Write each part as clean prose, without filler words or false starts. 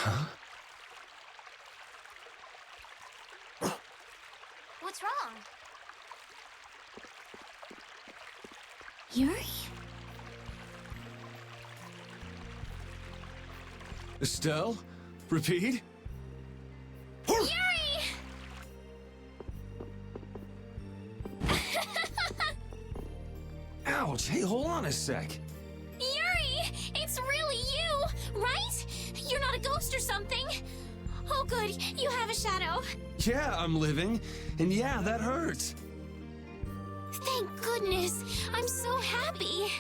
Huh? What's wrong? Yuri? Estelle? Repeat? Yuri! Ouch! Hey, hold on a sec. Yuri! It's really you, right? You're not a ghost or something. Oh, good. You have a shadow. Yeah, I'm living. And yeah, that hurts. Thank goodness. I'm so happy.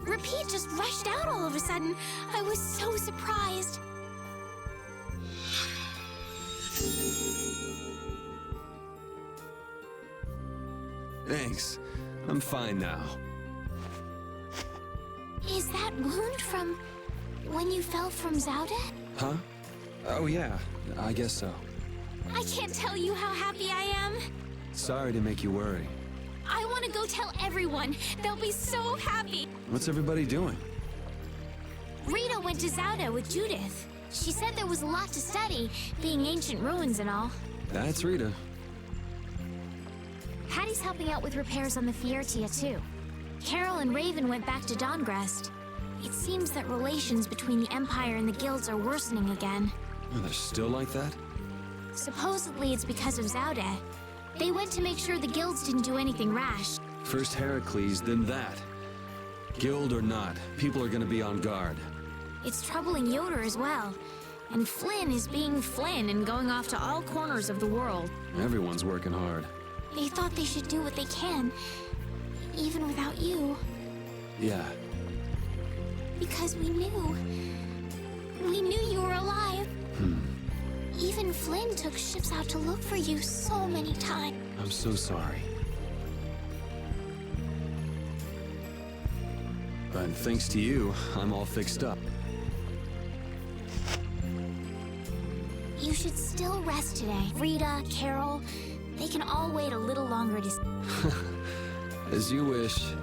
Repeat just rushed out all of a sudden. I was so surprised. Thanks. I'm fine now. Is that wound from when you fell from Zauda? Huh? Oh yeah, I guess so. I can't tell you how happy I am. Sorry to make you worry. I want to go tell everyone. They'll be so happy. What's everybody doing? Rita went to Zauda with Judith. She said there was a lot to study, being ancient ruins and all. That's Rita. Hattie's helping out with repairs on the Fiertia, too. Carol and Raven went back to Dawngrest. It seems that relations between the Empire and the guilds are worsening again. Oh, they're still like that? Supposedly it's because of Zauda. They went to make sure the guilds didn't do anything rash. First Heracles, then that. Guild or not, people are gonna be on guard. It's troubling Yoder as well. And Flynn is being Flynn and going off to all corners of the world. Everyone's working hard. They thought they should do what they can, even without you. Yeah. Because we knew. We knew you were alive. Even Flynn took ships out to look for you so many times. I'm so sorry. But thanks to you, I'm all fixed up. You should still rest today. Rita, Carol, they can all wait a little longer to... As you wish.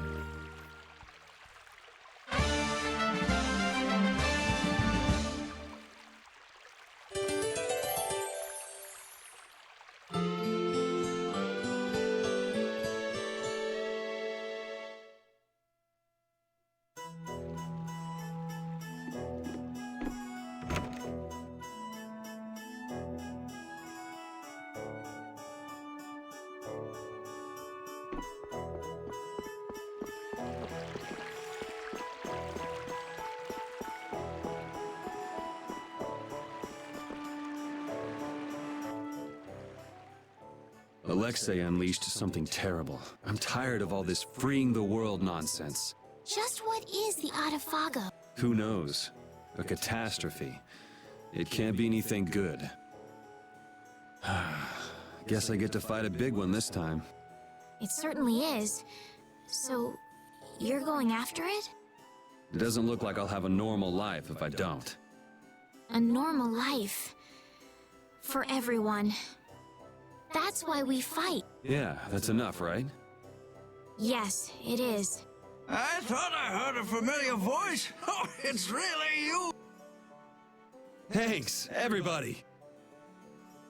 Alexei unleashed something terrible. I'm tired of all this freeing the world nonsense. Just what is the Adafago? Who knows? A catastrophe. It can't be anything good. Guess I get to fight a big one this time. It certainly is. So, you're going after it? It doesn't look like I'll have a normal life if I don't. A normal life. For everyone. That's why we fight. Yeah, that's enough, right? Yes, it is. I thought I heard a familiar voice. Oh, it's really you. Thanks, everybody!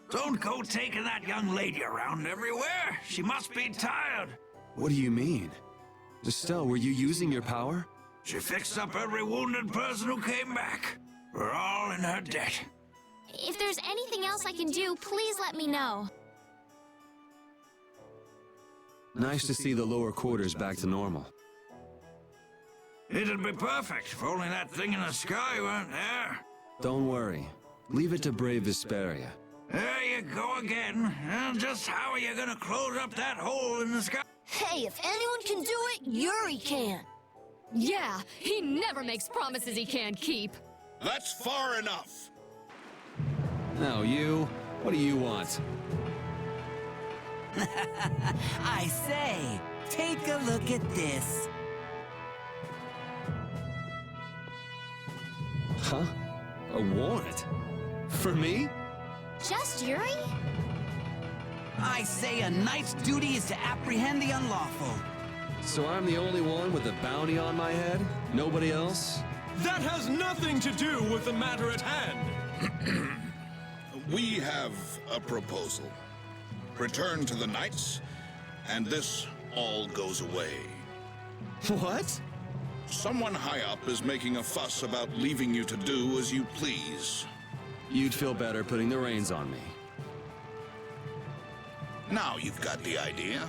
Don't go taking that young lady around everywhere. She must be tired. What do you mean? Estelle, were you using your power? She fixed up every wounded person who came back. We're all in her debt. If there's anything else I can do, please let me know. Nice to see the lower quarters back to normal. It'd be perfect if only that thing in the sky weren't there. Don't worry. Leave it to brave Vesperia. There you go again. And just how are you gonna close up that hole in the sky? Hey, if anyone can do it, Yuri can. Yeah, he never makes promises he can't keep. That's far enough. Now you, what do you want? I say, take a look at this. Huh? A warrant? For me? Just Yuri? I say a knight's duty is to apprehend the unlawful. So I'm the only one with a bounty on my head? Nobody else? That has nothing to do with the matter at hand. We have a proposal. Return to the Knights, and this all goes away. What? Someone high up is making a fuss about leaving you to do as you please. You'd feel better putting the reins on me. Now you've got the idea.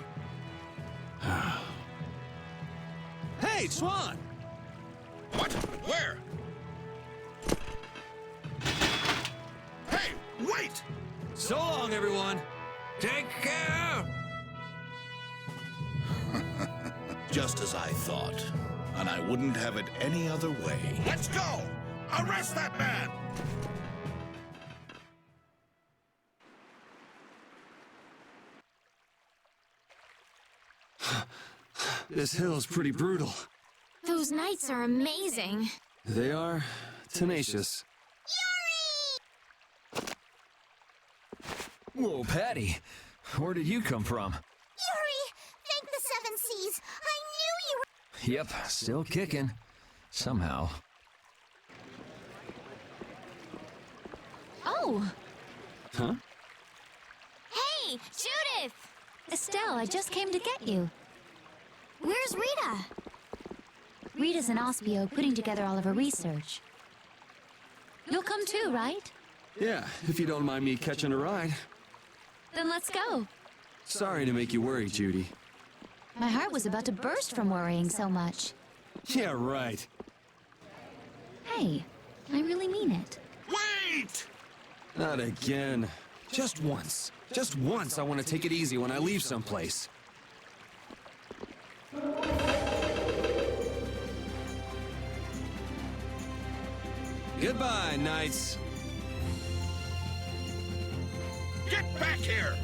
Hey, Swan! What? Where? Hey, wait! So long, everyone! Take care! Just as I thought. And I wouldn't have it any other way. Let's go! Arrest that man! This hill's pretty brutal. Those knights are amazing. They are tenacious. Whoa, Patty. Where did you come from? Yuri! Thank the Seven Seas! I knew you were— Yep, still kicking. Somehow. Oh, Huh? Hey, Judith! Estelle, I just came to get you. Where's Rita? Rita's in Ospio putting together all of her research. You'll come too, right? Yeah, if you don't mind me catching a ride. Then let's go. Sorry to make you worry, Judy. My heart was about to burst from worrying so much. Yeah, right. Hey, I really mean it. Wait! Not again. Just once. Just once I want to take it easy when I leave someplace. Goodbye, knights. Get back here!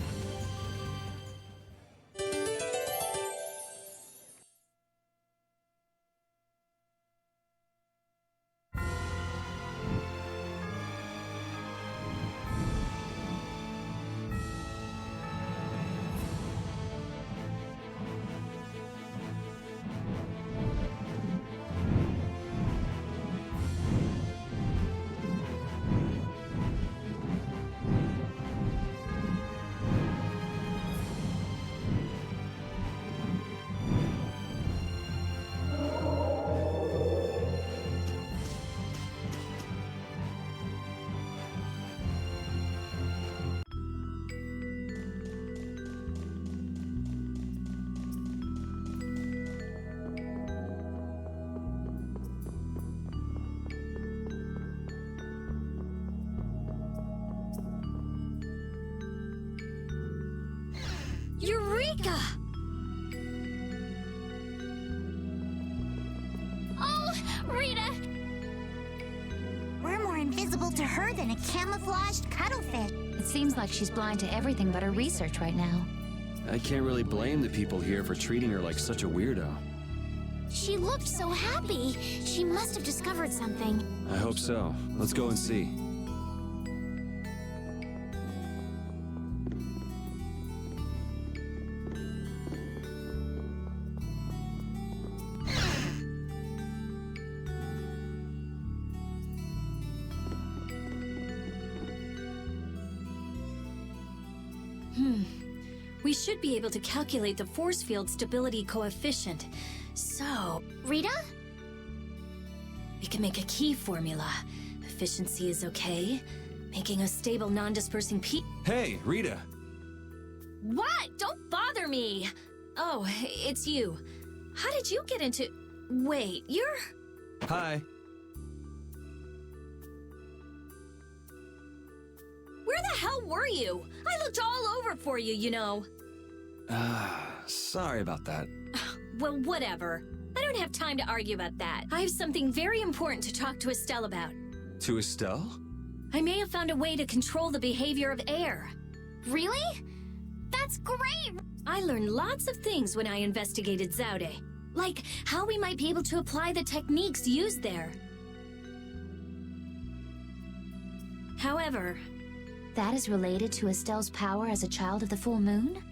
Eureka! Oh, Rita! We're more invisible to her than a camouflaged cuttlefish. It seems like she's blind to everything but her research right now. I can't really blame the people here for treating her like such a weirdo. She looked so happy. She must have discovered something. I hope so. Let's go and see. We should be able to calculate the force field stability coefficient. So, Rita? we can make a key formula. Efficiency is okay. Making a stable, non-dispersing P— Hey, Rita. What? Don't bother me! Oh, it's you. How did you get into— Wait, you're— Hi. Where the hell were you? I looked all over for you, you know. Sorry about that. Well, whatever. I don't have time to argue about that. I have something very important to talk to Estelle about. To Estelle? I may have found a way to control the behavior of air. Really? That's great! I learned lots of things when I investigated Zaude. Like how we might be able to apply the techniques used there. However, That is related to Estelle's power as a child of the full moon?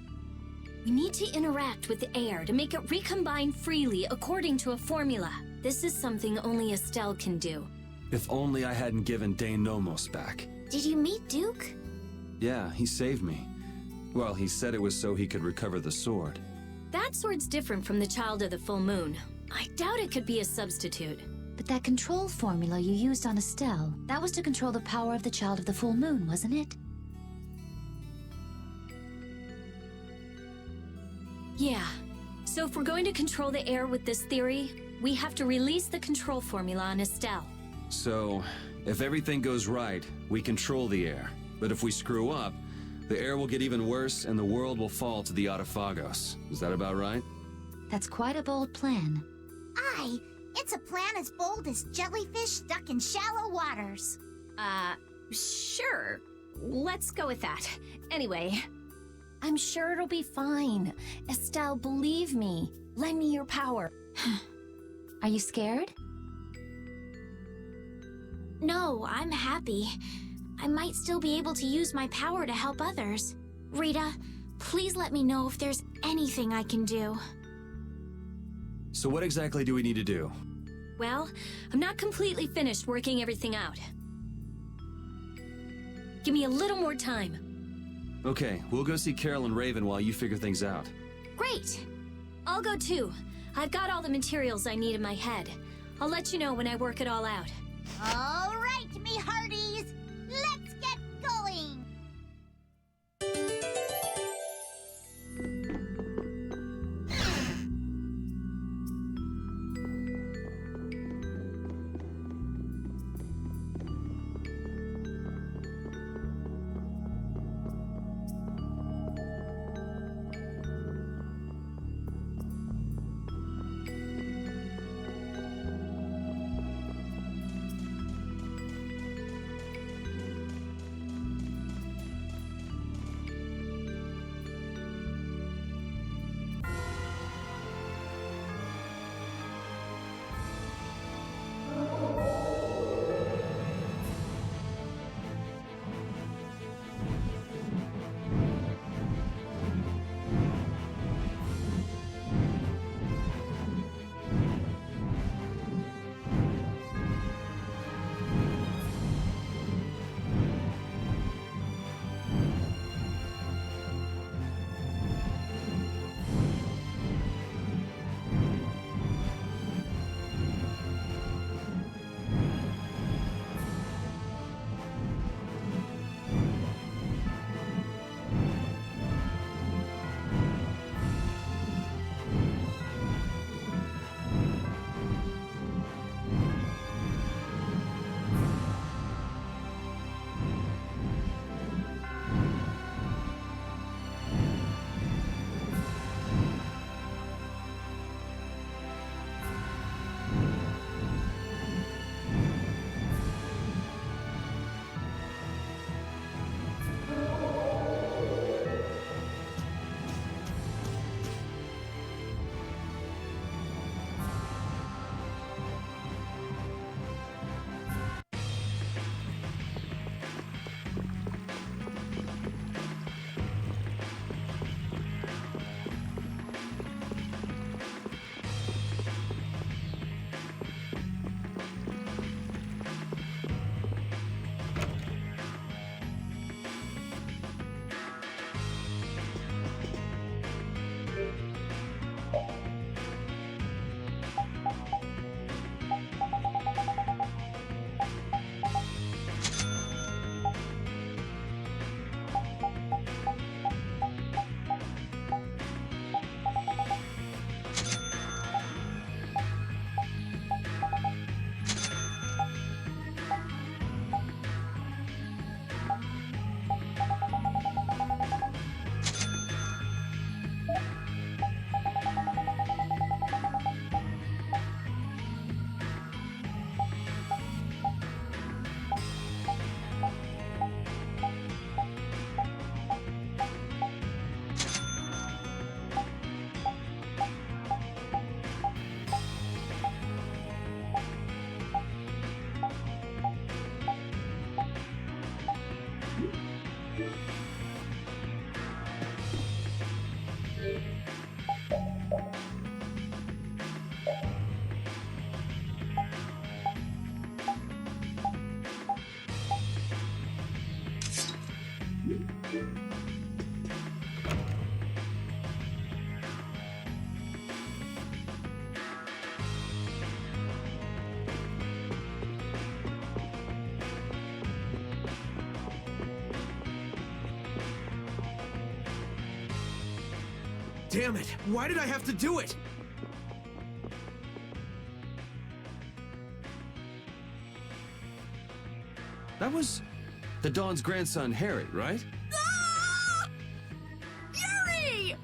We need to interact with the air to make it recombine freely according to a formula. This is something only Estelle can do. If only I hadn't given Dane Nomos back. Did you meet Duke? Yeah, he saved me. Well, he said it was so he could recover the sword. That sword's different from the Child of the Full Moon. I doubt it could be a substitute. But that control formula you used on Estelle, that was to control the power of the Child of the Full Moon, wasn't it? Yeah. So if we're going to control the air with this theory, we have to release the control formula on Estelle. So, if everything goes right, we control the air. But if we screw up, the air will get even worse and the world will fall to the Autophagos. Is that about right? That's quite a bold plan. Aye, it's a plan as bold as jellyfish stuck in shallow waters. Sure. Let's go with that. Anyway, I'm sure it'll be fine. Estelle, believe me. Lend me your power. Are you scared? No, I'm happy. I might still be able to use my power to help others. Rita, please let me know if there's anything I can do. So what exactly do we need to do? Well, I'm not completely finished working everything out. Give me a little more time. Okay, we'll go see Carol and Raven while you figure things out. Great! I'll go too. I've got all the materials I need in my head. I'll let you know when I work it all out. All right, me hearties, let's get going! Damn it! Why did I have to do it? That was the Dawn's grandson, Harry, right? Ah! Yuri!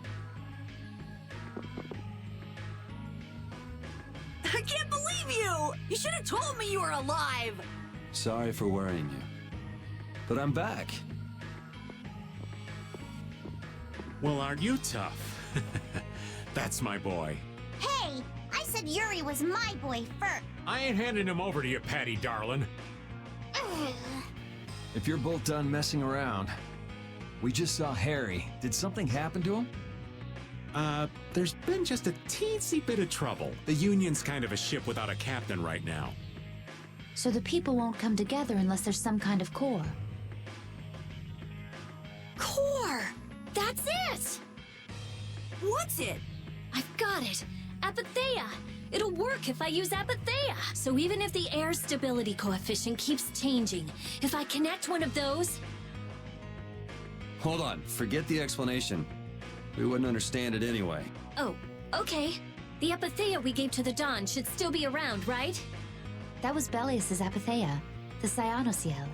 I can't believe you! You should have told me you were alive! Sorry for worrying you. But I'm back. Well, aren't you tough? That's my boy. Hey, I said Yuri was my boy first. I ain't handing him over to you, Patty darling. If you're both done messing around, we just saw Harry. Did something happen to him? There's been just a teensy bit of trouble. The Union's kind of a ship without a captain right now. So the people won't come together unless there's some kind of core. Core! That's it! What's it? I've got it! Apatheia! It'll work if I use Apatheia! So even if the air stability coefficient keeps changing, if I connect one of those... Hold on, forget the explanation. We wouldn't understand it anyway. Oh, okay. The Apatheia we gave to the Dawn should still be around, right? That was Belius's Apatheia, the Cyanociel.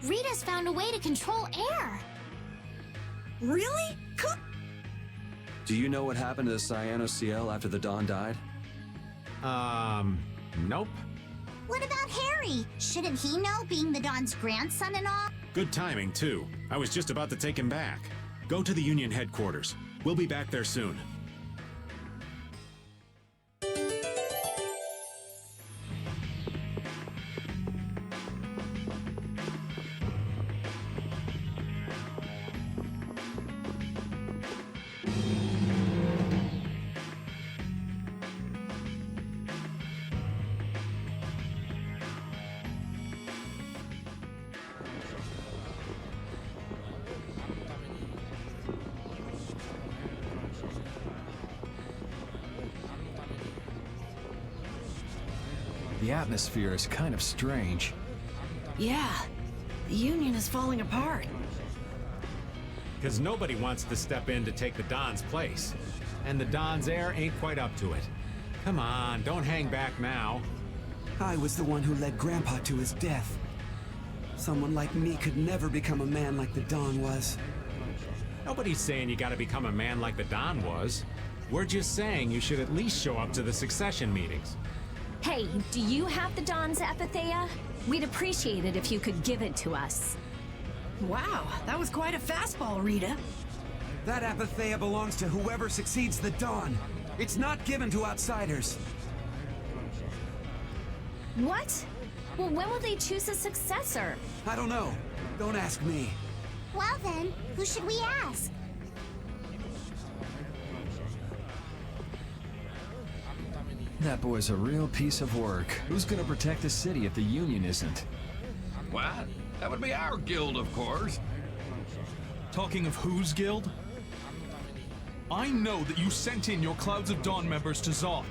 Rita's found a way to control air. Really? Do you know what happened to the Cyanociel after the Dawn died? Nope. What about Harry? Shouldn't he know, being the Dawn's grandson and all? Good timing, too. I was just about to take him back. Go to the Union headquarters. We'll be back there soon. The atmosphere is kind of strange. Yeah. The Union is falling apart. Because nobody wants to step in to take the Don's place. And the Don's heir ain't quite up to it. Come on, don't hang back now. I was the one who led Grandpa to his death. Someone like me could never become a man like the Don was. Nobody's saying you gotta become a man like the Don was. We're just saying you should at least show up to the succession meetings. Hey, do you have the Dawn's Apatheia? We'd appreciate it if you could give it to us. Wow, that was quite a fastball, Rita. That Apatheia belongs to whoever succeeds the Dawn. It's not given to outsiders. What? Well, when will they choose a successor? I don't know. Don't ask me. Well then, who should we ask? That boy's a real piece of work. Who's gonna protect the city if the Union isn't? What? That would be our guild, of course. Talking of whose guild? I know that you sent in your Clouds of Dawn members to Zod.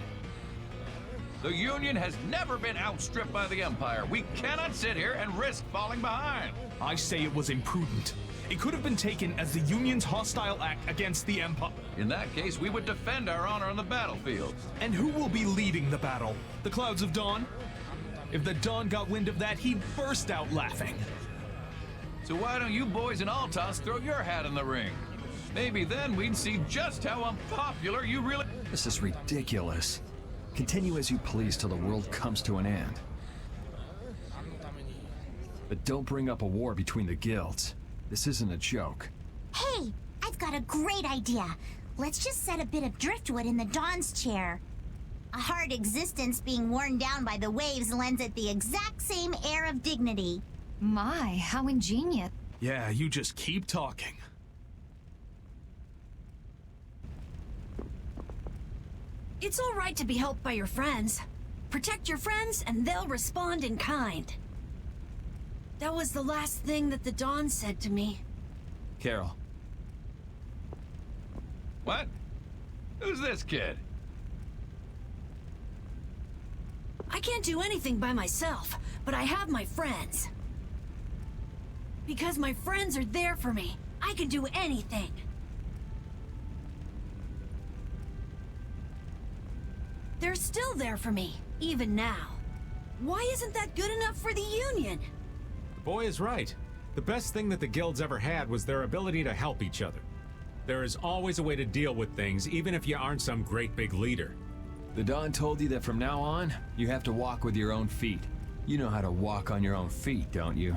The Union has never been outstripped by the Empire. We cannot sit here and risk falling behind. I say it was imprudent. It could have been taken as the Union's hostile act against the Empire. In that case, we would defend our honor on the battlefield. And who will be leading the battle? The Clouds of Dawn? If the Dawn got wind of that, he'd burst out laughing. So why don't you boys in Altos throw your hat in the ring? Maybe then we'd see just how unpopular you really... This is ridiculous. Continue as you please till the world comes to an end. But don't bring up a war between the guilds. This isn't a joke. Hey, I've got a great idea. Let's just set a bit of driftwood in the Dawn's chair. A hard existence being worn down by the waves lends it the exact same air of dignity. My, how ingenious. Yeah, you just keep talking. It's all right to be helped by your friends. Protect your friends, and they'll respond in kind. That was the last thing that the Dawn said to me. Carol. What? Who's this kid? I can't do anything by myself, but I have my friends. Because my friends are there for me, I can do anything. They're still there for me, even now. Why isn't that good enough for the Union? The boy is right. The best thing that the guilds ever had was their ability to help each other. There is always a way to deal with things, even if you aren't some great big leader. The Dawn told you that from now on, you have to walk with your own feet. You know how to walk on your own feet, don't you?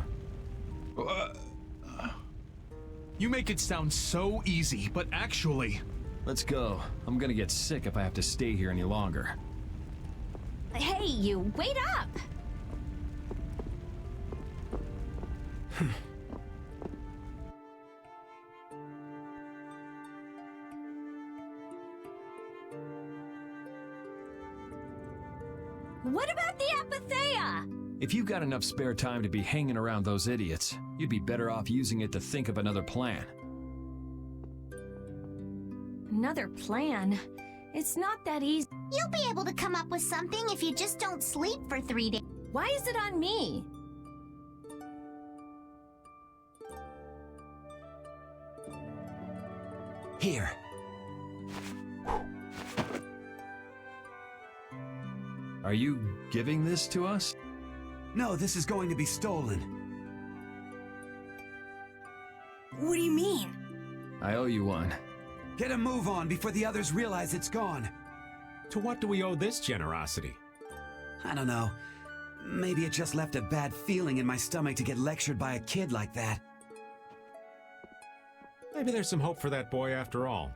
You make it sound so easy, but actually... Let's go. I'm gonna get sick if I have to stay here any longer. Hey, you, wait up! What about the Apatheia? If you got enough spare time to be hanging around those idiots, you'd be better off using it to think of another plan. Another plan? It's not that easy. You'll be able to come up with something if you just don't sleep for 3 days. Why is it on me? Here. Are you giving this to us? No, this is going to be stolen. What do you mean? I owe you one. Get a move on before the others realize it's gone. To what do we owe this generosity? I don't know. Maybe it just left a bad feeling in my stomach to get lectured by a kid like that. Maybe there's some hope for that boy after all.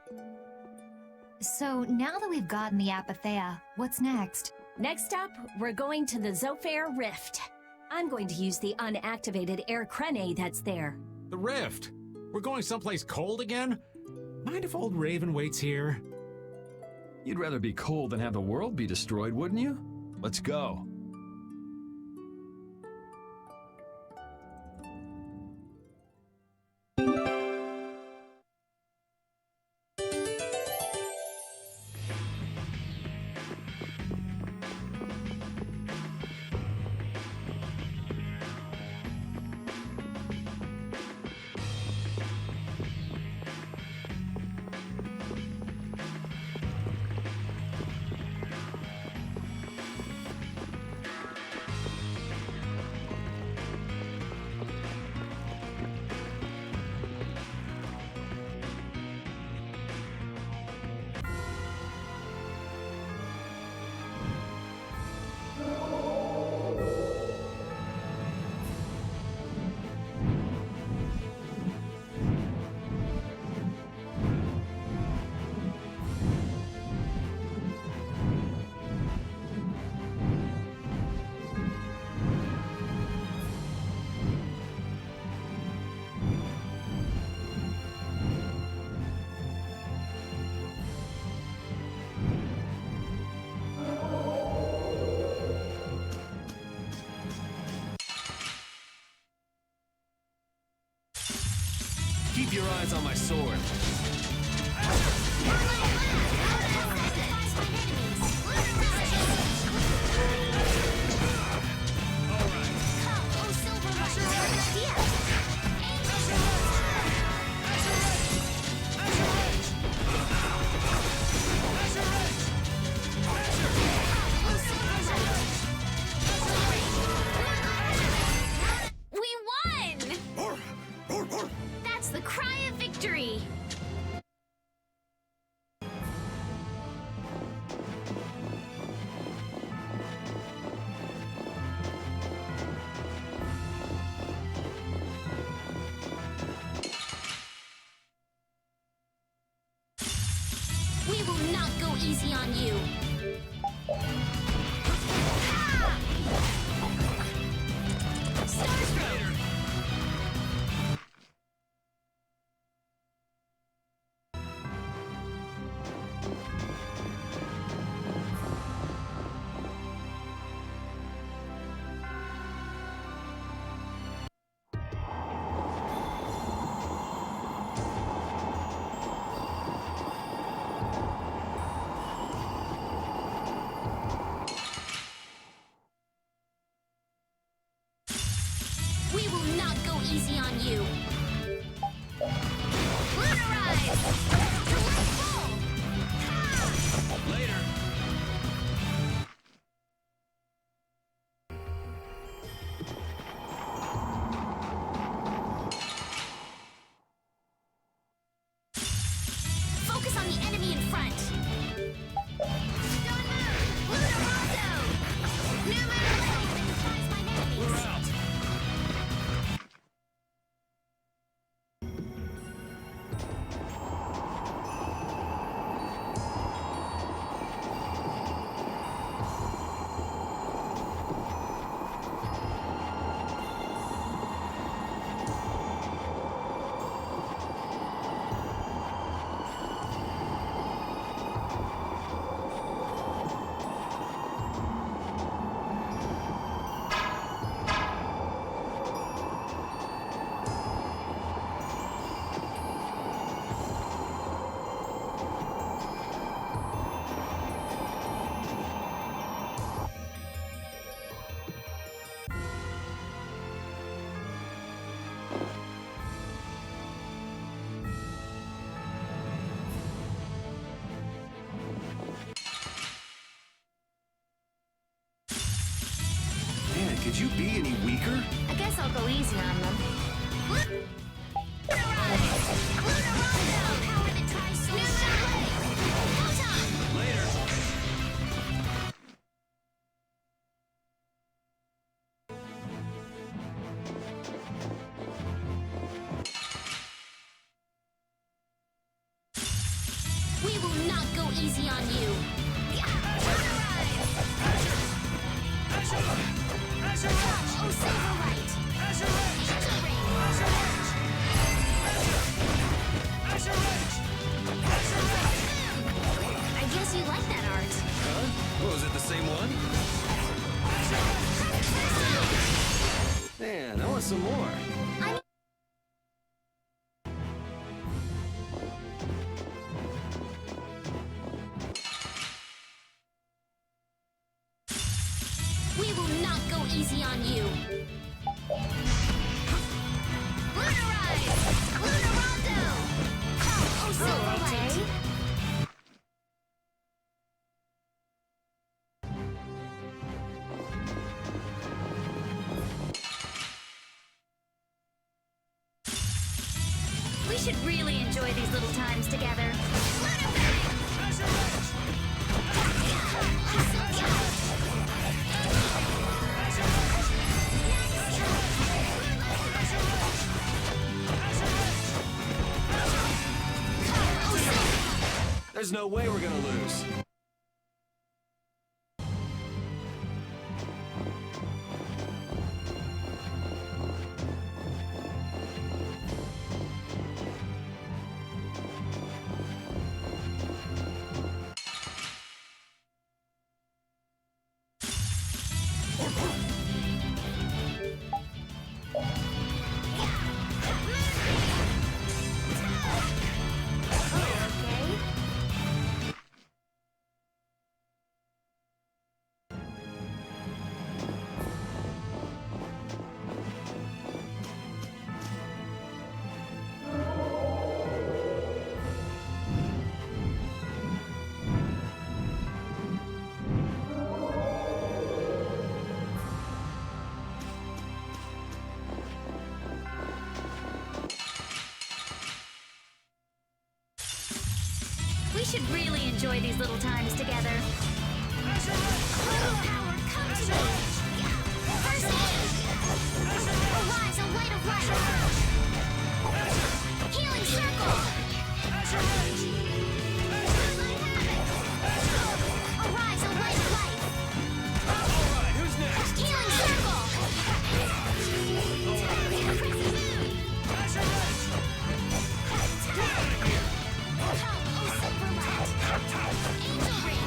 So now that we've gotten the Apatheia, what's next? Next up, we're going to the Zofair Rift. I'm going to use the unactivated air crene that's there. The Rift? We're going someplace cold again? Mind if old Raven waits here? You'd rather be cold than have the world be destroyed, wouldn't you? Let's go. Keep your eyes on my sword. The cry of victory! We will not go easy on you! Focus on the enemy in front. Don't move! Lunarondo! Numero 8! Surprise my enemies! We're out! Man, could you be any weaker? I guess I'll go easy on them. Later. We will not go easy on you. Oh, Silverlight! Angel Ring! I guess you like that art. Huh? What, was it the same one? Man, I want some more. We will not go easy on you. Lunarize! Lunarondo! Oh, Silverlight! We should really enjoy these little times together. There's no way we're gonna lose. We should really enjoy these little times together. Little power, come to me! First aid! Arise, a light of light! Healing circle! Arise, a light of light! Alright, who's next? Healing circle! Crescent moon! Come, oh Silverlight! Angel ring!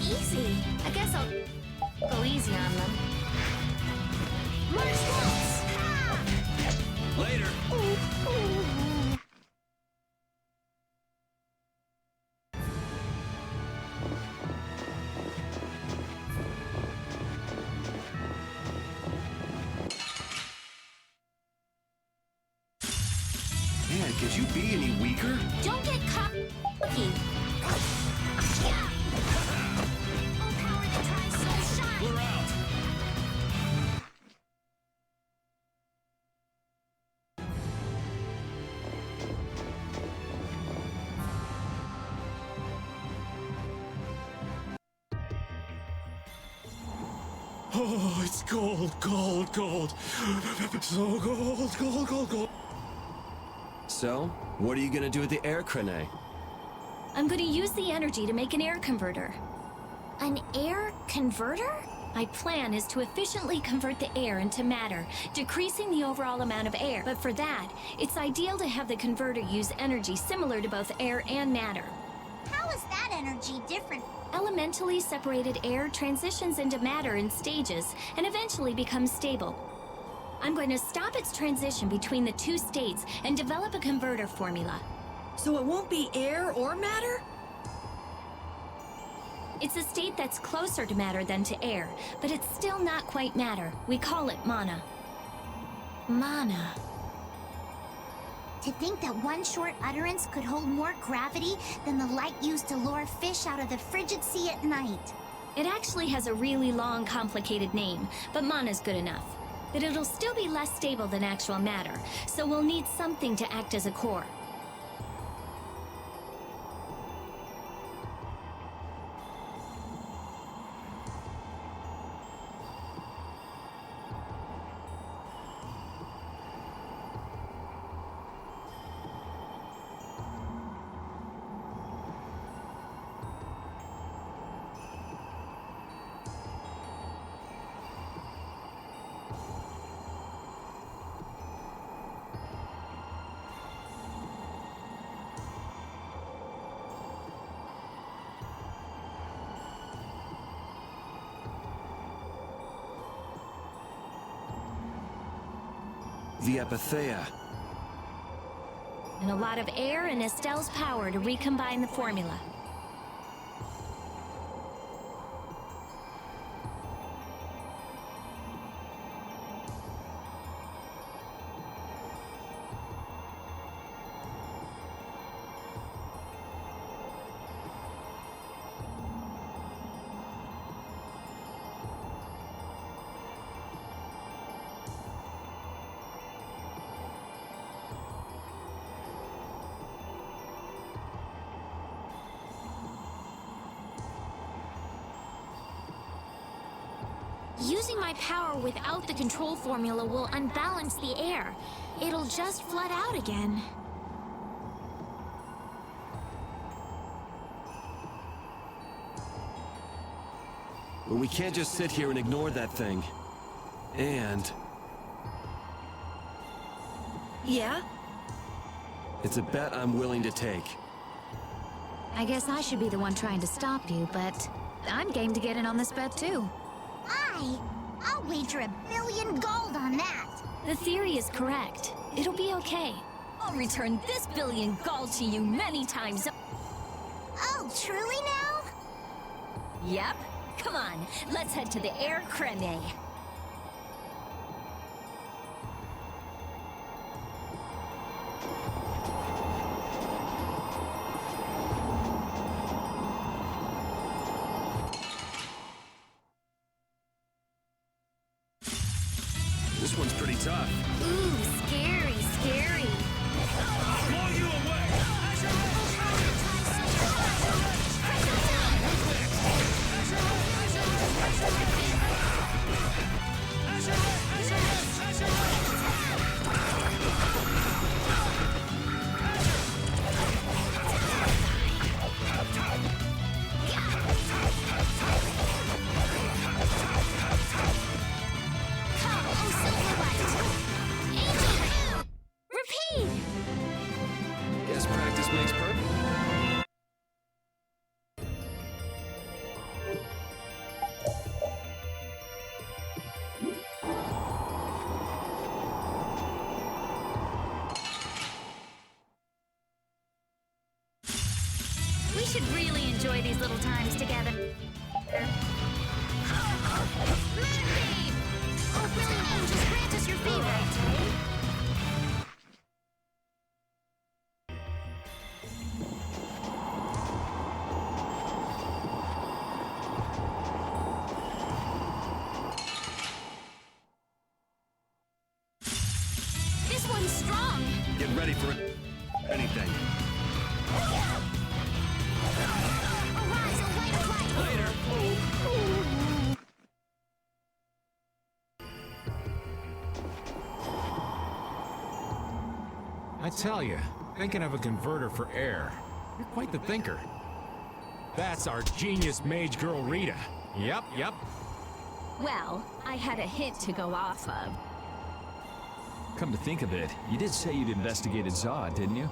easy. I guess I'll go easy on them. March waltz! Later. Man, could you be any weaker? Don't get cocky. Oh, power that tries so shine. We're out. Oh, it's gold, gold, gold. So gold, gold, gold, gold. So, what are you gonna do with the air crane? I'm gonna use the energy to make an air converter. An air converter? My plan is to efficiently convert the air into matter, decreasing the overall amount of air. But for that, it's ideal to have the converter use energy similar to both air and matter. How is that energy different? Elementally separated air transitions into matter in stages and eventually becomes stable. I'm going to stop its transition between the two states and develop a converter formula. So it won't be air or matter? It's a state that's closer to matter than to air, but it's still not quite matter. We call it mana. Mana. To think that one short utterance could hold more gravity than the light used to lure fish out of the frigid sea at night. It actually has a really long, complicated name, but mana's good enough. But it'll still be less stable than actual matter, so we'll need something to act as a core. The Epithea. And a lot of air and Estelle's power to recombine the formula. Using my power without the control formula will unbalance the air. It'll just flood out again. But we can't just sit here and ignore that thing. And Yeah? it's a bet I'm willing to take. I guess I should be the one trying to stop you, but I'm game to get in on this bet too. I'll wager $1 billion gold on that. The theory is correct. It'll be okay. I'll return this $1 billion gold to you many times. Oh, truly now? Yep. Come on, let's head to the air creme. This one's pretty tough. Ooh, scary, scary. Blow you away! Repeat! Guess practice makes perfect. should really enjoy these little times together. Moonbeam! Oh, brilliant angels, grant us your favor. This one's strong. Get ready for it. Anything. Arise, O light of light! Later. I tell you, thinking of a converter for air. You're quite the thinker. That's our genius mage girl Rita. Yep. Well, I had a hint to go off of. Come to think of it, you did say you'd investigated Zod, didn't you?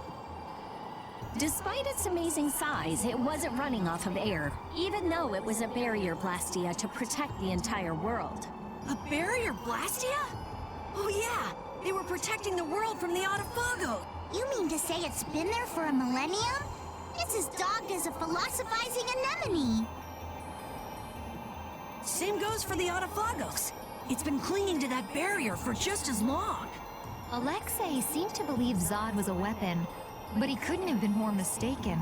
Despite its amazing size, it wasn't running off of air, even though it was a barrier blastia to protect the entire world. A barrier blastia? Oh yeah, they were protecting the world from the Autophago. You mean to say it's been there for a millennium? It's as dogged as a philosophizing anemone. Same goes for the Autophagos. It's been clinging to that barrier for just as long. Alexei seemed to believe Zod was a weapon, but he couldn't have been more mistaken.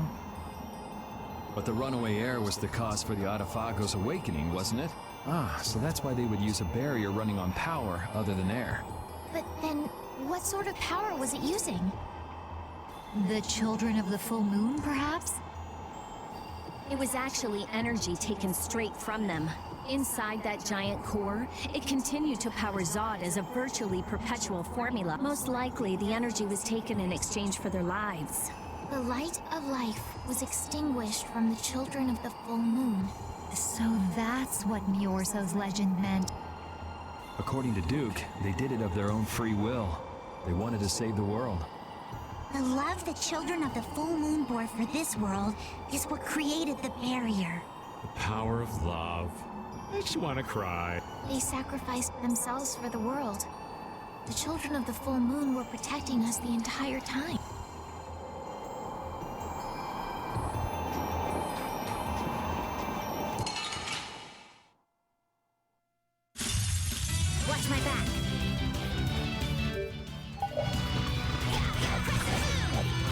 But the runaway air was the cause for the Autophago's awakening, wasn't it? Ah, so that's why they would use a barrier running on power other than air. But then, what sort of power was it using? The children of the full moon, perhaps? It was actually energy taken straight from them. Inside that giant core, it continued to power Zod as a virtually perpetual formula. Most likely, the energy was taken in exchange for their lives. The light of life was extinguished from the children of the full moon. So that's what Miorso's legend meant. According to Duke, they did it of their own free will. They wanted to save the world. The love the children of the full moon bore for this world is what created the barrier. The power of love. Makes you want to cry. They sacrificed themselves for the world. The children of the full moon were protecting us the entire time. Watch my back.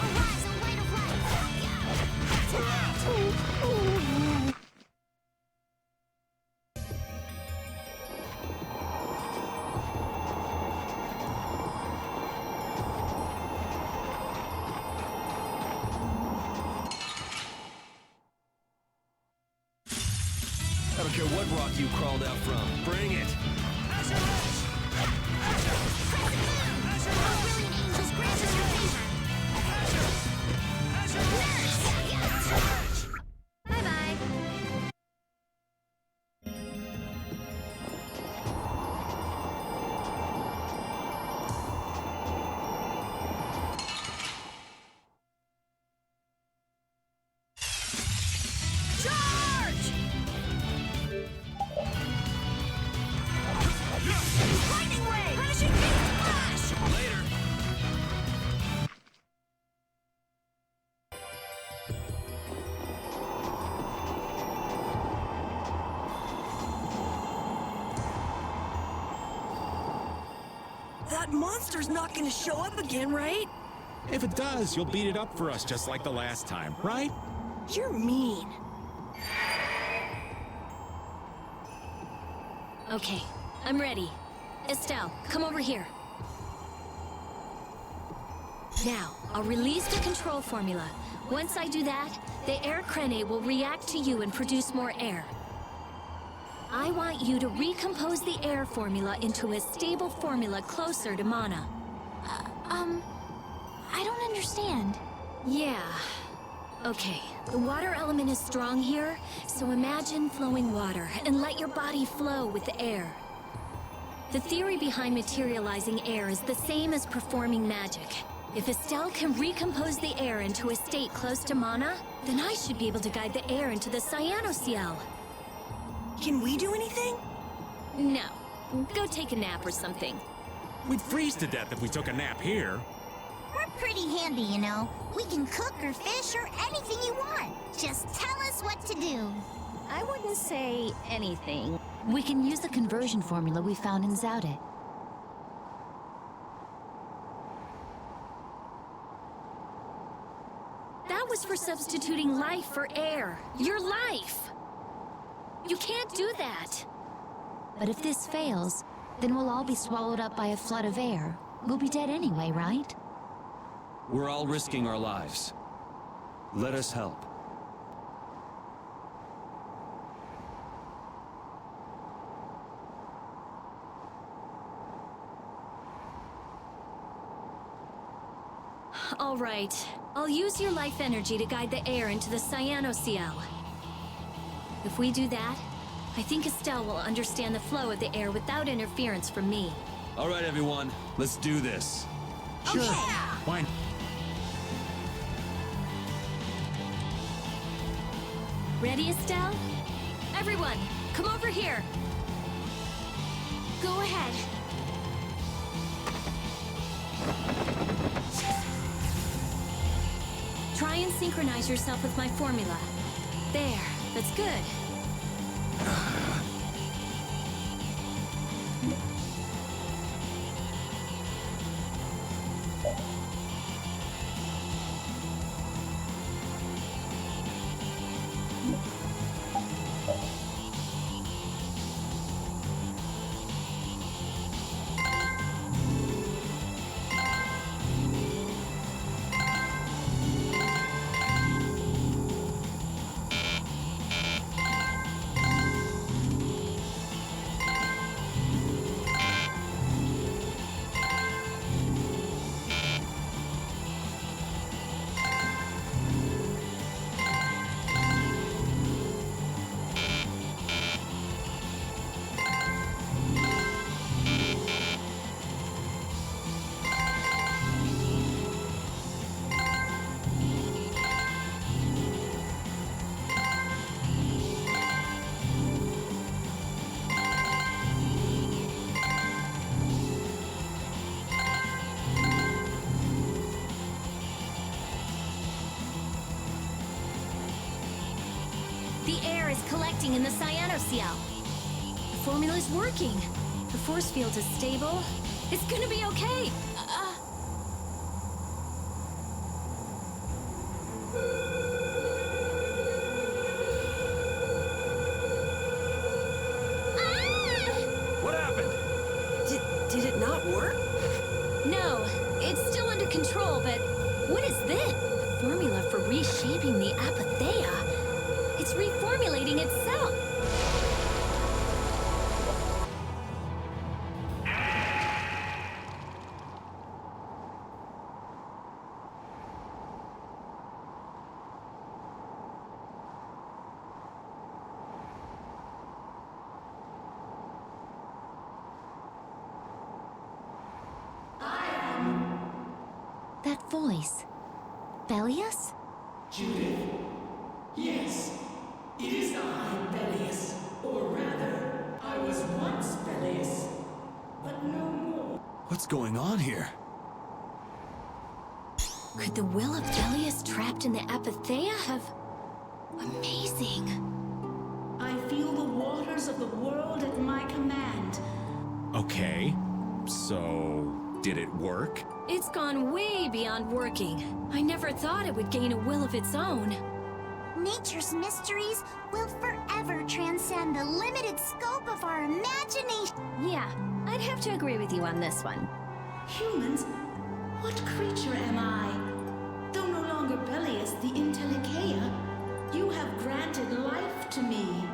Arise, O light of light! I don't care what rock you crawled out from. Bring it. Oh, brilliant angels, grant us your favor! Bye-bye. Charge! Lightning Ray! Punishing Beast Flash! Later. That monster's not gonna show up again, right? If it does, you'll beat it up for us just like the last time, right? You're mean. Okay, I'm ready. Estelle, come over here. Now, I'll release the control formula. Once I do that, the air crene will react to you and produce more air. I want you to recompose the air formula into a stable formula closer to mana. I don't understand. Yeah. Okay, the water element is strong here, so imagine flowing water and let your body flow with the air. The theory behind materializing air is the same as performing magic. If Estelle can recompose the air into a state close to mana, then I should be able to guide the air into the Cyanoceal. Can we do anything? No. Go take a nap or something. We'd freeze to death if we took a nap here. We're pretty handy, you know. We can cook or fish or anything you want. Just tell us what to do. I wouldn't say anything. We can use the conversion formula we found in Zaudet. That was for substituting life for air. Your life! You can't do that! But if this fails, then we'll all be swallowed up by a flood of air. We'll be dead anyway, right? We're all risking our lives. Let us help. All right. I'll use your life energy to guide the air into the cyanociel. If we do that, I think Estelle will understand the flow of the air without interference from me. All right, everyone. Let's do this. Sure. Fine. Ready, Estelle? Everyone, come over here. Go ahead. Try and synchronize yourself with my formula. There, that's good. The air is collecting in the cyanociel. The formula's working. The force field is stable. It's gonna be okay. What happened? Did it not work? No, it's still under control, but what is this? The formula for reshaping the apatheia. It's reformulating itself. That voice. Bellius? Judith. Yes. It is I, Bellius. Or rather, I was once Bellius. But no more. What's going on here? Could the will of Bellius trapped in the apatheia have... Amazing. I feel the waters of the world at my command. Okay, so did it work? It's gone way beyond working. I never thought it would gain a will of its own. Nature's mysteries will forever transcend the limited scope of our imagination. Yeah, I'd have to agree with you on this one. Humans? What creature am I? Though no longer Bellius the Intellicheia, you have granted life to me.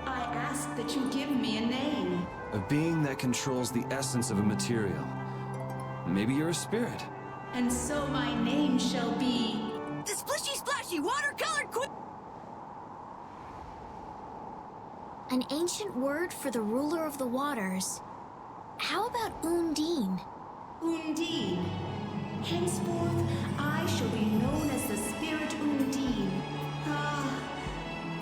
I ask that you give me a name. A being that controls the essence of a material. Maybe you're a spirit. And so my name shall be... The splishy splashy watercolor queen! An ancient word for the ruler of the waters. How about Undine? Undine. Henceforth, I shall be known as the spirit Undine. Ah,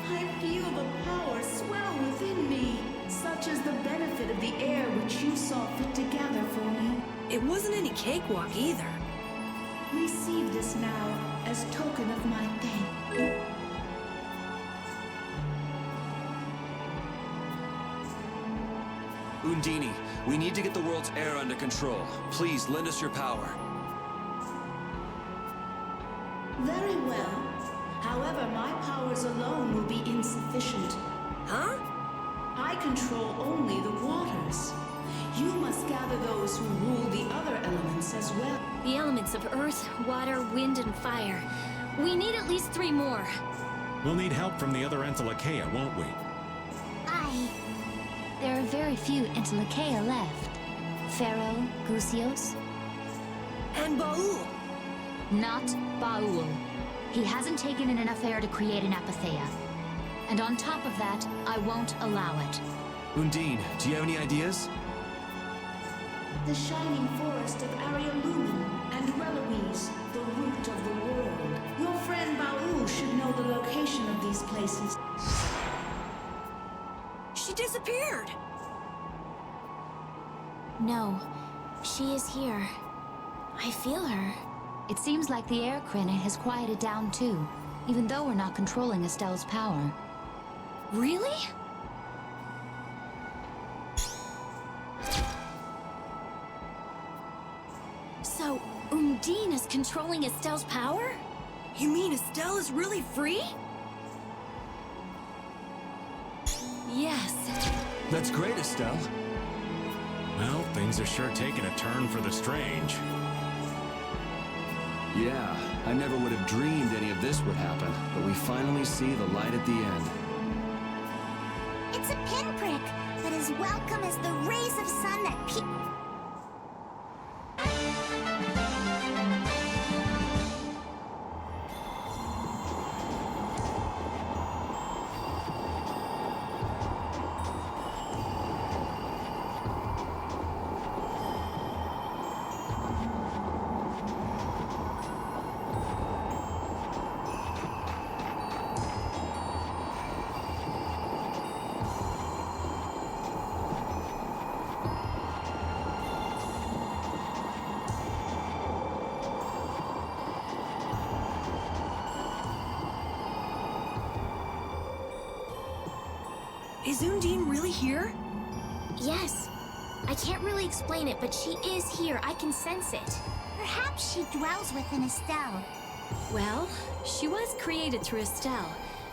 I feel the power swell within me. Such is the benefit of the air which you saw fit to gather for me. It wasn't any cakewalk either. Receive this now as token of my thanks. Undini, we need to get the world's air under control. Please, lend us your power. Very well. However, my powers alone will be insufficient. Huh? I control only the waters. You must gather those who rule the other elements as well. The elements of earth, water, wind, and fire. We need at least 3 more. We'll need help from the other Entelekea, won't we? There are very few Entelekea left. Pharaoh, Gusios. And Baul. Not Baul. He hasn't taken in enough air to create an apatheia. And on top of that, I won't allow it. Undine, do you have any ideas? The shining forest of Arialumen and Reloise, the root of the world. Your friend Baul should know the location of these places. She disappeared! No, she is here. I feel her. It seems like the air crinate has quieted down too, even though we're not controlling Estelle's power. Really? So, Undine is controlling Estelle's power? You mean Estelle is really free? Yes. That's great, Estelle. Well, things are sure taking a turn for the strange. Yeah, I never would have dreamed any of this would happen, but we finally see the light at the end. It's a pinprick, but as welcome as the rays of sun that Is Undine really here? Yes. I can't really explain it, but she is here. I can sense it. Perhaps she dwells within Estelle. Well, she was created through Estelle,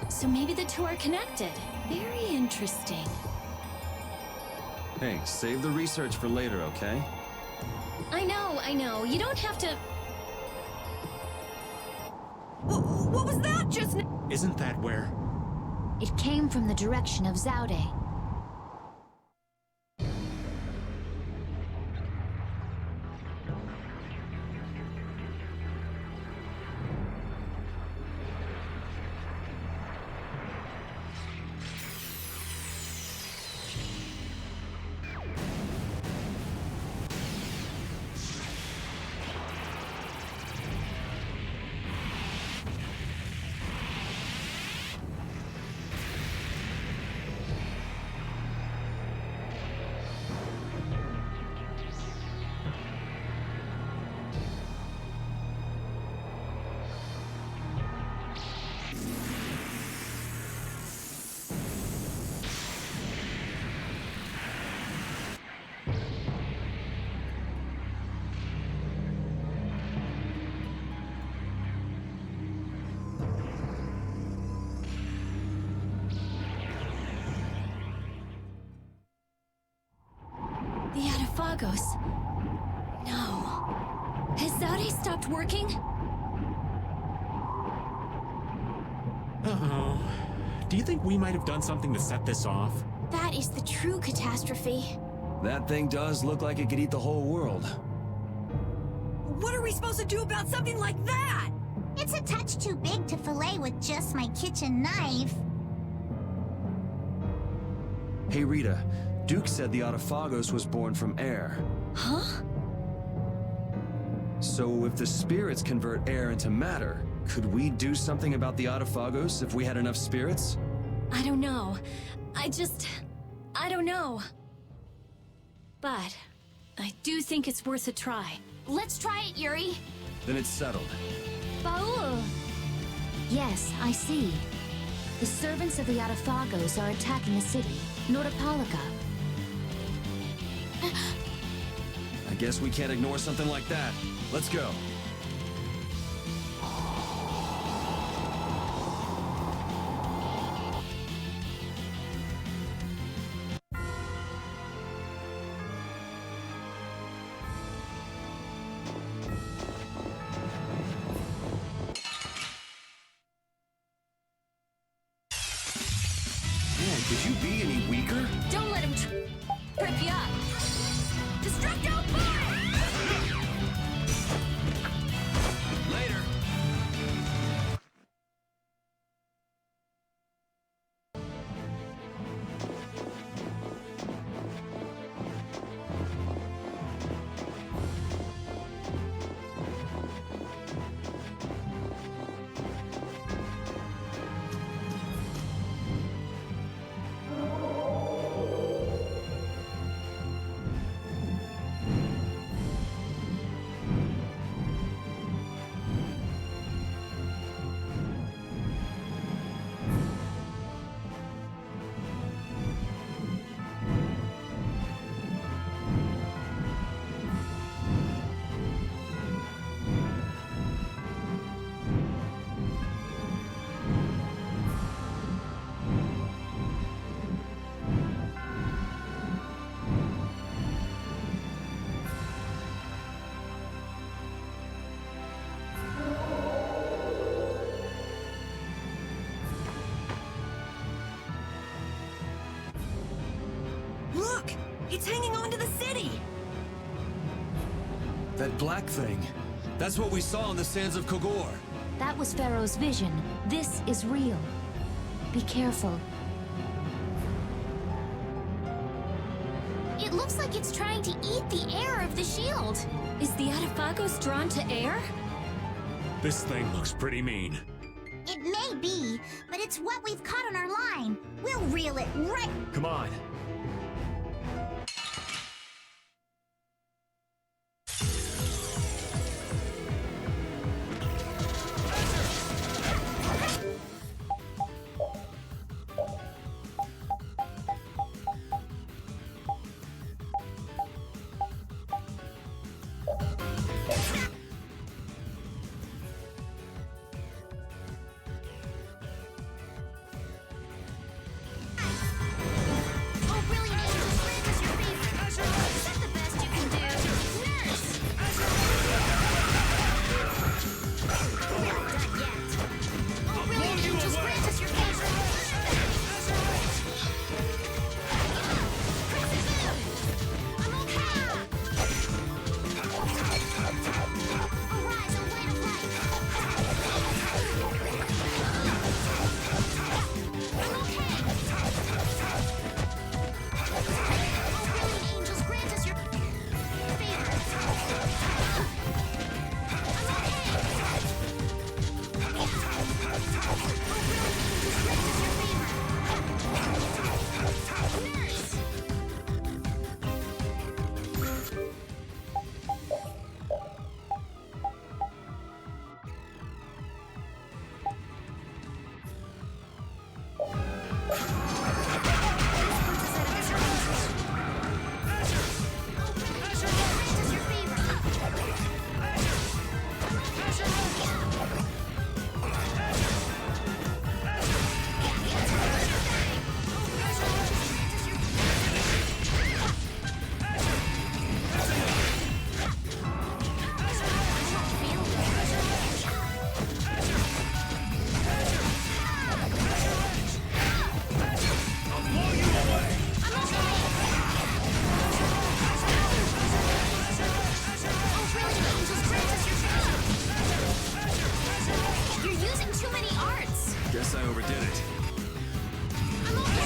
so maybe the two are connected. Very interesting. Hey, save the research for later, okay? I know. You don't have to... What was that just now? Isn't that where? It came from the direction of Zaude. The Adafagos. No. Has Zaude stopped working? Uh-oh. Do you think we might have done something to set this off? That is the true catastrophe. That thing does look like it could eat the whole world. What are we supposed to do about something like that? It's a touch too big to fillet with just my kitchen knife. Hey, Rita. Duke said the Adafagos was born from air. Huh? So if the spirits convert air into matter, could we do something about the Adafagos if we had enough spirits? I don't know. I don't know. But I do think it's worth a try. Let's try it, Yuri. then it's settled. Baul! Yes, I see. The servants of the Atafagos are attacking a city, Nordopolica. I guess we can't ignore something like that. Let's go. Man, could you be any weaker? Don't let him trip you up. Destructo Fire! Later. Look! It's hanging on to the city! That black thing. That's what we saw on the sands of Kogor. That was Pharaoh's vision. This is real. Be careful. It looks like it's trying to eat the air of the shield. Is the Atafagos drawn to air? This thing looks pretty mean. It may be, but it's what we've caught on our line. We'll reel it right. Come on. Oh, brilliant angels, grant us your favor. Is that the best you can do? Nurse! We're not done yet. Oh, brilliant angels, grant us your favor. I'm okay. Arise, O light of light. I'm okay. Oh, brilliant angels, grant us your favor. I'm okay. Oh, brilliant angels, grant us your favor. Nurse! You're using too many arts. Guess I overdid it. I'm okay.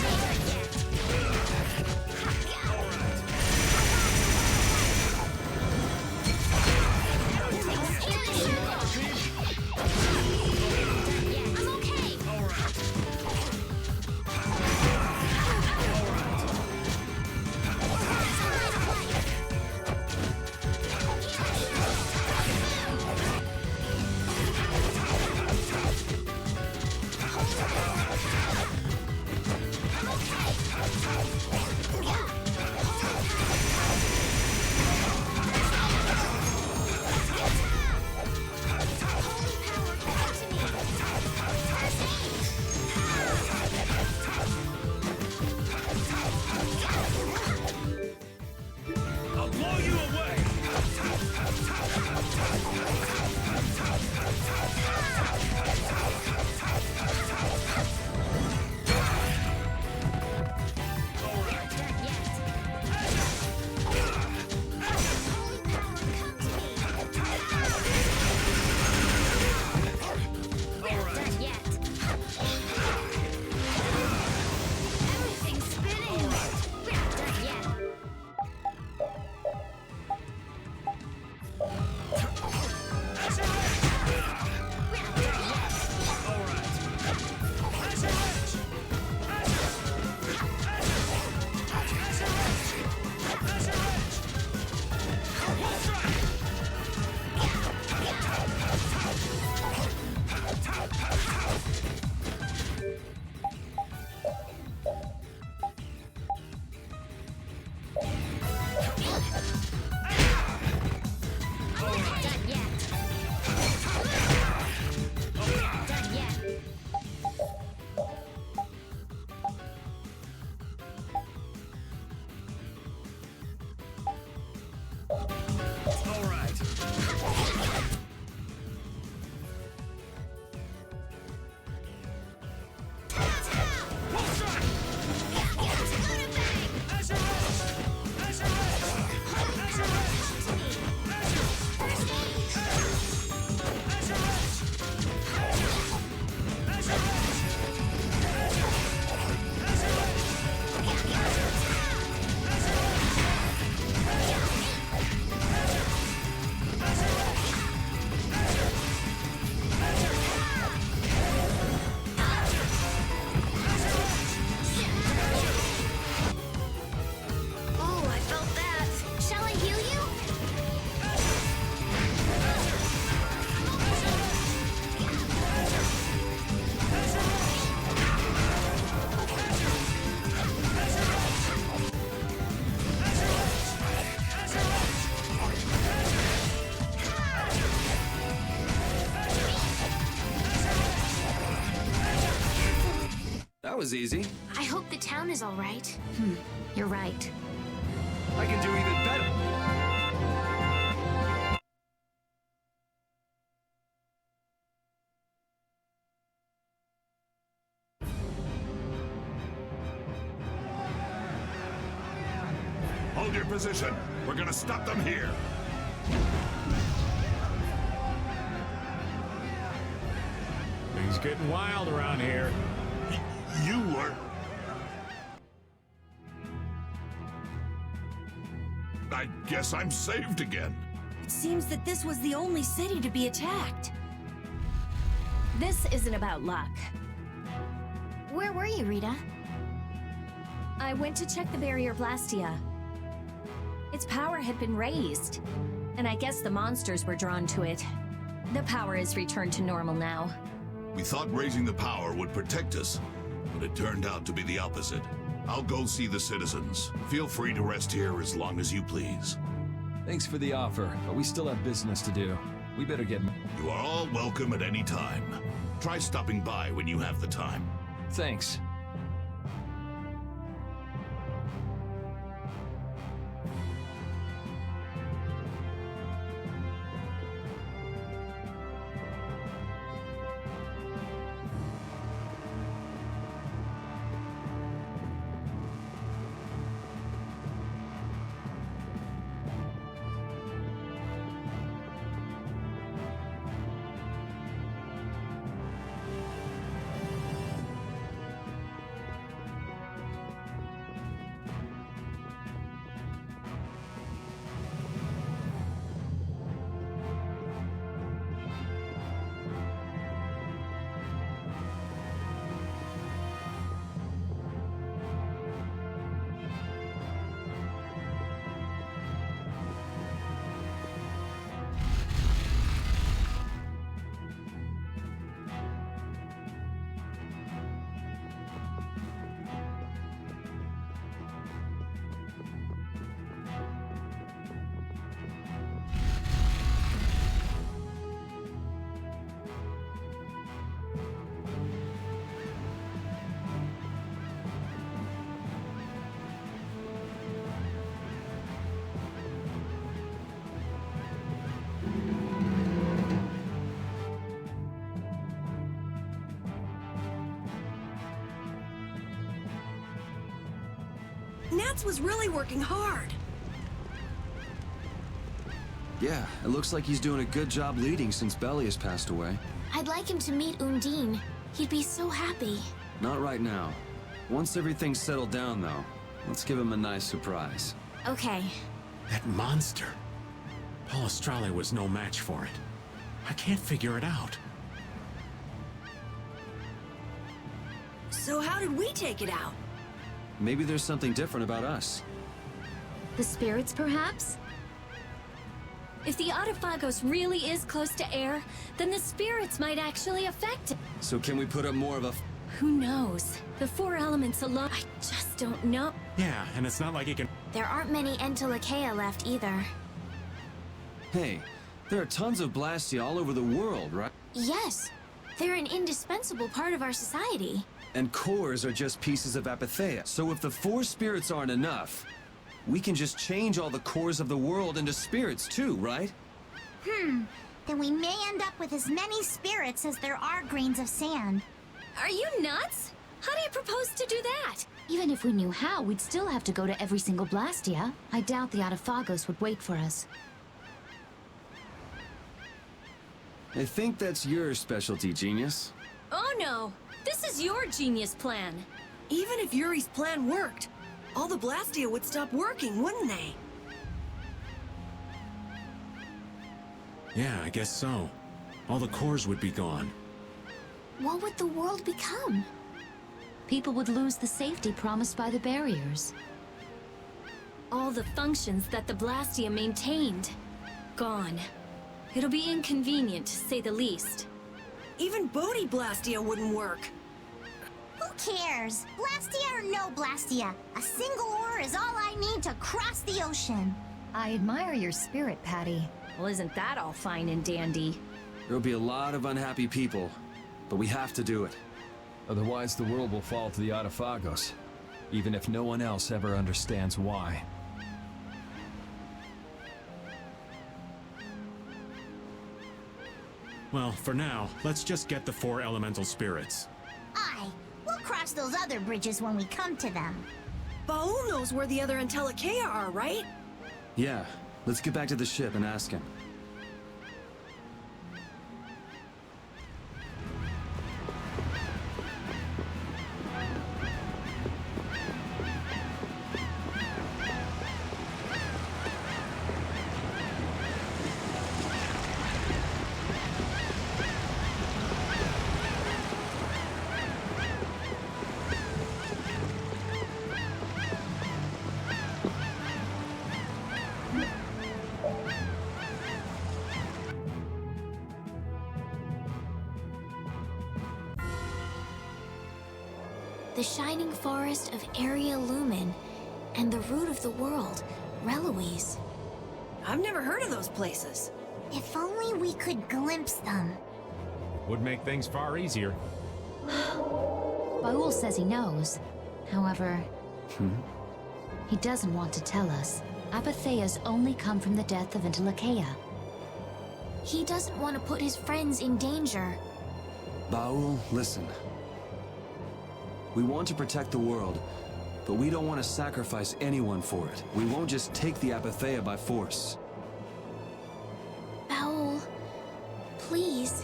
that was easy. I hope the town is all right. You're right. I can do even better. Hold your position. We're gonna stop them here. Things getting wild around here. You were... I guess I'm saved again. It seems that this was the only city to be attacked. This isn't about luck. Where were you, Rita? I went to check the barrier Blastia. Its power had been raised, and I guess the monsters were drawn to it. The power is returned to normal now. We thought raising the power would protect us, but it turned out to be the opposite. I'll go see the citizens. Feel free to rest here as long as you please. Thanks for the offer, but we still have business to do. We better get... You are all welcome at any time. Try stopping by when you have the time. Thanks. Nats was really working hard. Yeah, it looks like he's doing a good job leading since Belly has passed away. I'd like him to meet Undine. He'd be so happy. Not right now. Once everything's settled down, though, let's give him a nice surprise. Okay. That monster. Palestrale was no match for it. I can't figure it out. So how did we take it out? Maybe there's something different about us. The spirits, perhaps? If the Autophagos really is close to air, then the spirits might actually affect it. So can we put up more of a... Who knows? The four elements alone... I just don't know. Yeah, and it's not like he can... There aren't many Entelecheia left either. Hey, there are tons of Blastia all over the world, right? Yes. They're an indispensable part of our society. And cores are just pieces of Apatheia. So if the four spirits aren't enough, we can just change all the cores of the world into spirits too, right? Then we may end up with as many spirits as there are grains of sand. Are you nuts? How do you propose to do that? Even if we knew how, we'd still have to go to every single Blastia. I doubt the Autophagos would wait for us. I think that's your specialty, genius. Oh no! This is your genius plan. Even if Yuri's plan worked, all the Blastia would stop working, wouldn't they? Yeah, I guess so. All the cores would be gone. What would the world become? People would lose the safety promised by the barriers. All the functions that the Blastia maintained. Gone. It'll be inconvenient, to say the least. Even Bodhi Blastia wouldn't work. Who cares? Blastia or no Blastia? A single oar is all I need to cross the ocean. I admire your spirit, Patty. Well, isn't that all fine and dandy? There'll be a lot of unhappy people, but we have to do it. Otherwise, the world will fall to the Autophagos, even if no one else ever understands why. Well, for now, let's just get the 4 elemental spirits. Aye, we'll cross those other bridges when we come to them. Baul knows where the other Entelekea are, right? Yeah, let's get back to the ship and ask him. The shining forest of Area Lumen, and the root of the world, Reloise. I've never heard of those places. If only we could glimpse them. Would make things far easier. Baul says he knows. However, he doesn't want to tell us. Apatheas only come from the death of Entelekea. He doesn't want to put his friends in danger. Baul, listen. We want to protect the world, but we don't want to sacrifice anyone for it. We won't just take the Apatheia by force. Baul, please.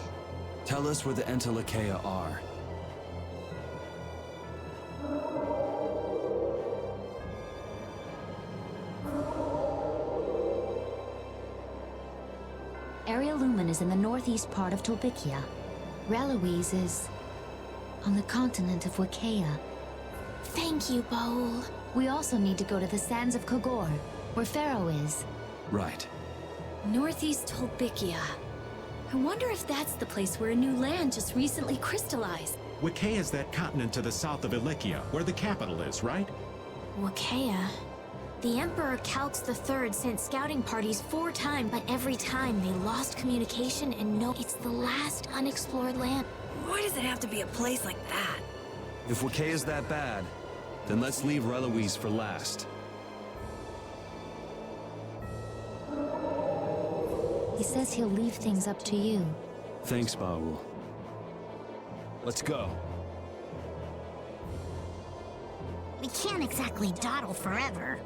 Tell us where the Entelekea are. Area Lumen is in the northeast part of Tulpikia. Reloise is on the continent of Wicea. Thank you, Baul. We also need to go to the sands of Kogor, where Pharaoh is. Right. Northeast Tolbikia. I wonder if that's the place where a new land just recently crystallized. Wicea is that continent to the south of Ilikia, where the capital is, right? Wicea. The Emperor Calx III sent scouting parties 4 times, but every time they lost communication and it's the last unexplored land. Why does it have to be a place like that? If Wicea is that bad, then let's leave Reloise for last. He says he'll leave things up to you. Thanks, Baul. Let's go. We can't exactly dawdle forever.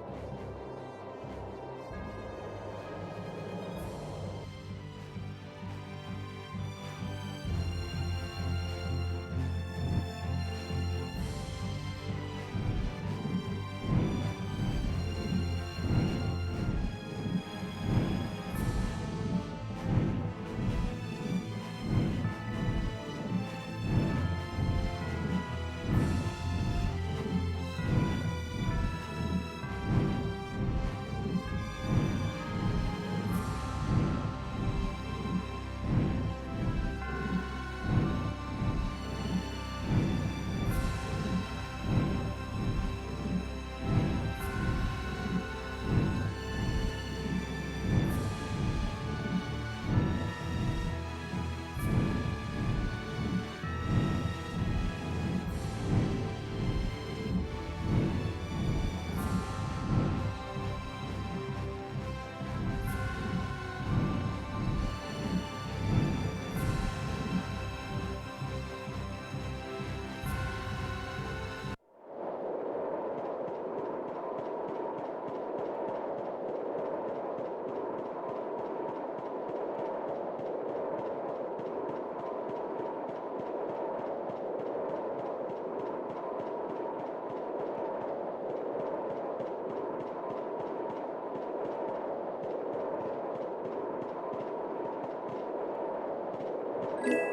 Thank you.